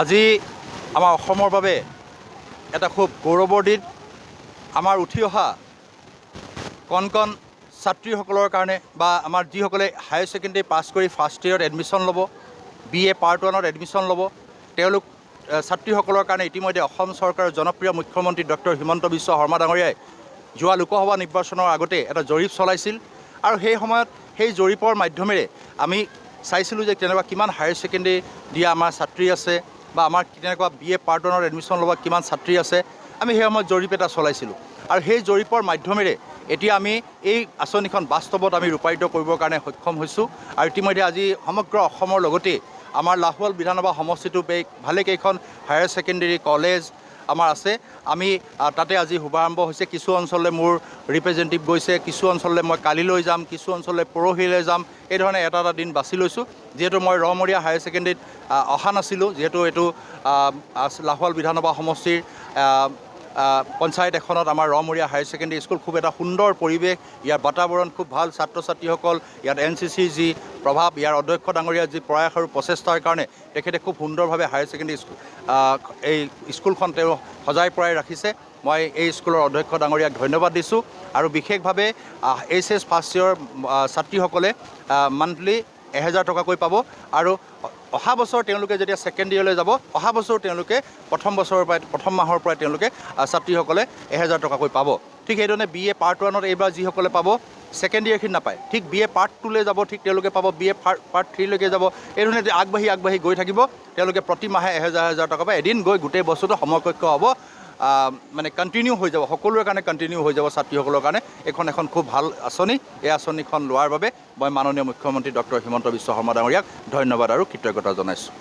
আজি আমাৰ অসমৰ বাবে এটা খুব গৌৰৱৰ দিন। আমাৰ উঠি অহা কণ কণ ছাত্ৰীসকলৰ কাৰণে বা আমাৰ যিসকলে হায়াৰ ছেকেণ্ডেৰী পাছ কৰি ফাৰ্ষ্ট ইয়েৰত এডমিশ্যন ল'ব, BA পাৰ্ট 1ত এডমিশ্যন ল'ব, তেওঁলোক ছাত্ৰীসকলৰ কাৰণে ইতিমধ্যে অসম চৰকাৰৰ জনপ্ৰিয় মুখ্যমন্ত্ৰী ডক্টৰ হিমন্ত বিশ্ব শৰ্মা ডাঙৰীয়াই যোৱা লোকসভা নিৰ্বাচনৰ আগতে এটা জৰীপ চলাইছিল আৰু সেই সময়ত সেই জৰীপৰ মাধ্যমেৰে আমি চাইছিলোঁ যে তেনেকুৱা কিমান হায়াৰ ছেকেণ্ডেৰী দিয়া আমাৰ ছাত্ৰী আছে বা আমাৰ তেনেকুৱা BA পাৰ্ট 1ত এডমিশ্যন ল'ব কিমান ছাত্ৰী আছে, আমি সেই সময়ত জৰীপ এটা চলাইছিলোঁ আৰু সেই জৰীপৰ মাধ্যমেৰে এতিয়া আমি এই আঁচনিখন বাস্তৱত আমি ৰূপায়িত কৰিবৰ কাৰণে সক্ষম হৈছোঁ। আৰু ইতিমধ্যে আজি সমগ্ৰ অসমৰ লগতে আমাৰ লাহোৱাল বিধানসভা সমষ্টিটো ভালেকেইখন হায়াৰ ছেকেণ্ডেৰী কলেজ আমাৰ আছে। আমি তাতে আজি শুভাৰম্ভ হৈছে। কিছু অঞ্চললৈ মোৰ ৰিপ্ৰেজেণ্টেটিভ গৈছে, কিছু অঞ্চললৈ মই কালিলৈ যাম, কিছু অঞ্চললৈ পৰহিলৈ যাম। এই ধৰণে এটা দিন বাছি লৈছোঁ। যিহেতু মই ৰমৰীয়া হায়াৰ ছেকেণ্ডেৰীত অহা নাছিলোঁ, যিহেতু এইটো লাহোৱাল বিধানসভা সমষ্টিৰ পঞ্চায়ত এখনত আমাৰ ৰমৰীয়া হায়াৰ ছেকেণ্ডেৰী স্কুল, খুব এটা সুন্দৰ পৰিৱেশ, ইয়াৰ বাতাবৰণ খুব ভাল, ছাত্ৰ ছাত্ৰীসকল, ইয়াত NCCৰ যি প্ৰভাৱ, ইয়াৰ অধ্যক্ষ ডাঙৰীয়াৰ যি প্ৰয়াস আৰু প্ৰচেষ্টাৰ কাৰণে তেখেতে খুব সুন্দৰভাৱে হায়াৰ ছেকেণ্ডেৰী এই স্কুলখন তেওঁ সজাই পৰাই ৰাখিছে। মই এই স্কুলৰ অধ্যক্ষ ডাঙৰীয়াক ধন্যবাদ দিছোঁ আৰু বিশেষভাৱে HS ফাৰ্ষ্ট ইয়েৰৰ ছাত্ৰীসকলে মান্থলি 1000 টকাকৈ পাব আৰু অহা বছৰ তেওঁলোকে যেতিয়া ছেকেণ্ড ইয়েৰলৈ যাব, অহা বছৰ তেওঁলোকে প্ৰথম মাহৰ পৰাই তেওঁলোকে ছাত্ৰীসকলে 1000 টকাকৈ পাব। ঠিক সেইধৰণে BA পাৰ্ট 1ত এইবাৰ যিসকলে পাব ছেকেণ্ড ইয়েৰখিনি নাপায়, ঠিক BA পাৰ্ট 2লৈ যাব, ঠিক তেওঁলোকে পাব BA পাৰ্ট 3লৈকে যাব। এই ধৰণে আগবাঢ়ি গৈ থাকিব। তেওঁলোকে প্ৰতি মাহে 1000 টকা পায়। এদিন গৈ গোটেই বস্তুটো সমকক্ষ হ'ব, মানে কণ্টিনিউ হৈ যাব, সকলোৰে কাৰণে কণ্টিনিউ হৈ যাব। ছাত্ৰীসকলৰ কাৰণে এইখন এখন খুব ভাল আঁচনি। এই আঁচনিখন লোৱাৰ বাবে মই মাননীয় মুখ্যমন্ত্ৰী ডক্টৰ হিমন্ত বিশ্ব শৰ্মা ডাঙৰীয়াক ধন্যবাদ আৰু কৃতজ্ঞতা জনাইছোঁ।